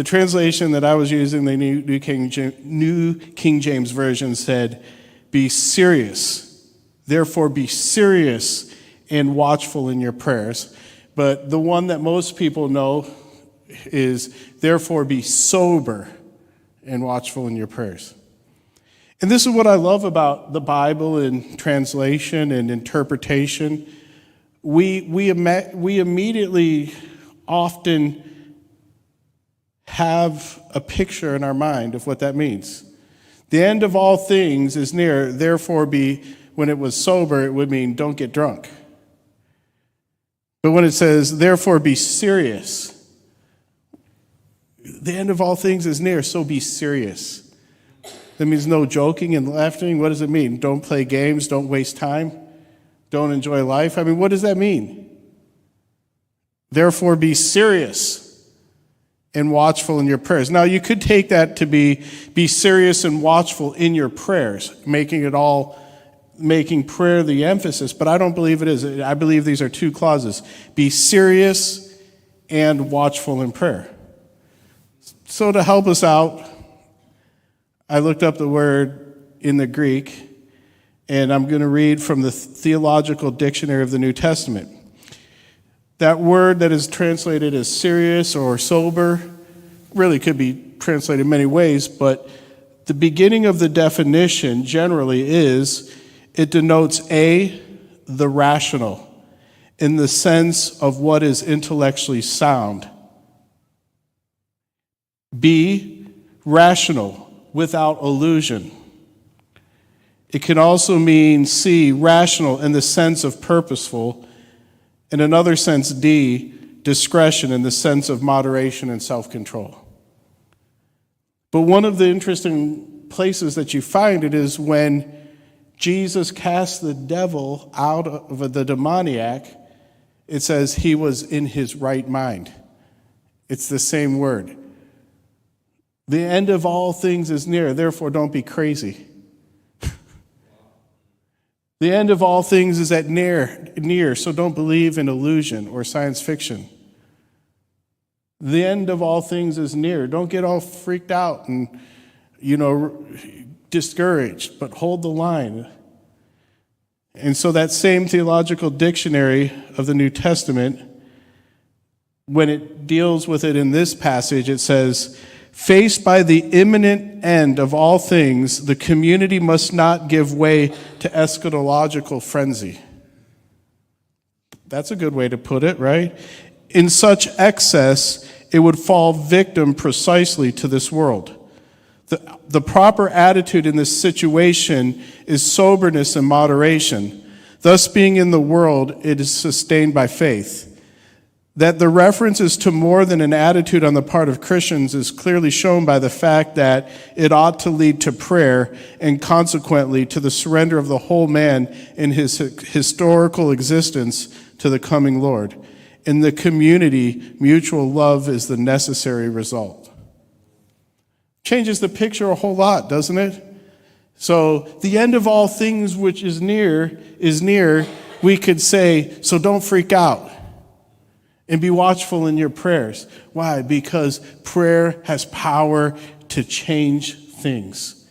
The translation that I was using, the New King James Version, said, "Be serious. Therefore be serious and watchful in your prayers." But the one that most people know is, "Therefore be sober and watchful in your prayers." And this is what I love about the Bible and translation and interpretation. We immediately often have a picture in our mind of what that means. The end of all things is near, therefore when it was sober, it would mean don't get drunk. But when it says, therefore be serious, the end of all things is near, so be serious. That means no joking and laughing. What does it mean? Don't play games, don't waste time, don't enjoy life. I mean, what does that mean? Therefore be serious and watchful in your prayers. Now, you could take that to be serious and watchful in your prayers, making prayer the emphasis, but I don't believe it is. I believe these are two clauses: be serious and watchful in prayer. So to help us out, I looked up the word in the Greek, and I'm going to read from the Theological Dictionary of the New Testament. That word that is translated as serious or sober really could be translated many ways, but the beginning of the definition generally is, it denotes A, the rational, in the sense of what is intellectually sound. B, rational, without illusion. It can also mean C, rational in the sense of purposeful. In another sense, D, discretion in the sense of moderation and self-control. But one of the interesting places that you find it is when Jesus cast the devil out of the demoniac, it says he was in his right mind. It's the same word. The end of all things is near, therefore don't be crazy. The end of all things is at near, so don't believe in illusion or science fiction. The end of all things is near. Don't get all freaked out and, discouraged, but hold the line. And so that same Theological Dictionary of the New Testament, when it deals with it in this passage, it says, faced by the imminent end of all things, the community must not give way to eschatological frenzy. That's a good way to put it, right? In such excess, it would fall victim precisely to this world. The proper attitude in this situation is soberness and moderation. Thus, being in the world, it is sustained by faith. That the reference is to more than an attitude on the part of Christians is clearly shown by the fact that it ought to lead to prayer and consequently to the surrender of the whole man in his historical existence to the coming Lord. In the community, mutual love is the necessary result. Changes the picture a whole lot, doesn't it? So the end of all things which is near, we could say, so don't freak out. And be watchful in your prayers. Why? Because prayer has power to change things.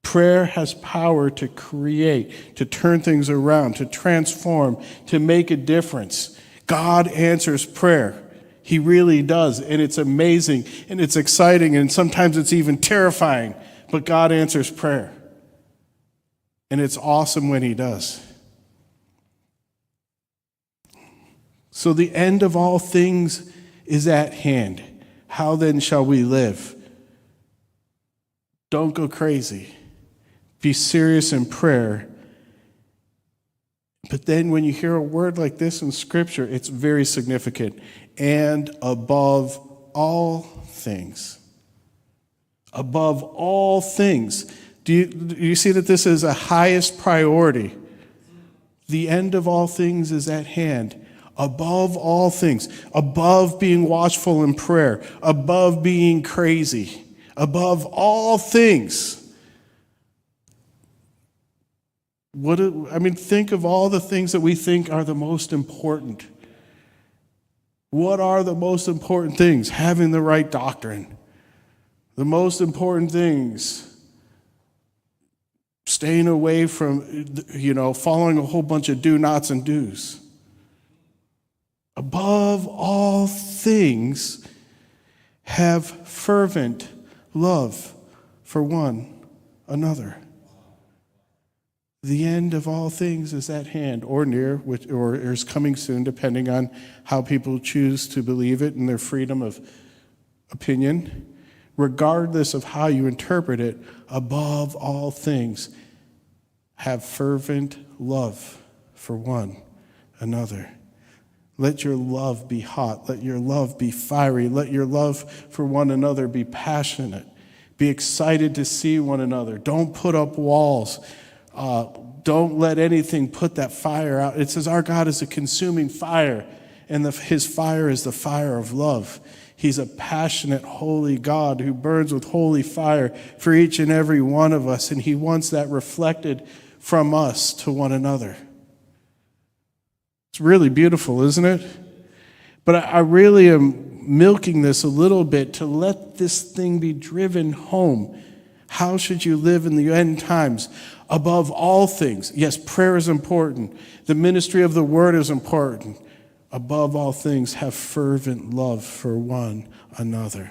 Prayer has power to create, to turn things around, to transform, to make a difference. God answers prayer. He really does. And it's amazing, and it's exciting, and sometimes it's even terrifying. But God answers prayer. And it's awesome when he does. So the end of all things is at hand. How then shall we live? Don't go crazy. Be serious in prayer. But then when you hear a word like this in Scripture, it's very significant. And above all things. Above all things. Do you see that this is a highest priority? The end of all things is at hand. Above all things, above being watchful in prayer, above being crazy, above all things. Think of all the things that we think are the most important. What are the most important things? Having the right doctrine. The most important things, staying away from, following a whole bunch of do-nots and do's. Above all things, have fervent love for one another. The end of all things is at hand, or near, or is coming soon, depending on how people choose to believe it and their freedom of opinion. Regardless of how you interpret it, above all things, have fervent love for one another. Let your love be hot. Let your love be fiery. Let your love for one another be passionate. Be excited to see one another. Don't put up walls. Don't let anything put that fire out. It says our God is a consuming fire, and his fire is the fire of love. He's a passionate, holy God who burns with holy fire for each and every one of us, and he wants that reflected from us to one another. It's really beautiful, isn't it? But I really am milking this a little bit to let this thing be driven home. How should you live in the end times? Above all things, yes, prayer is important. The ministry of the word is important. Above all things, have fervent love for one another.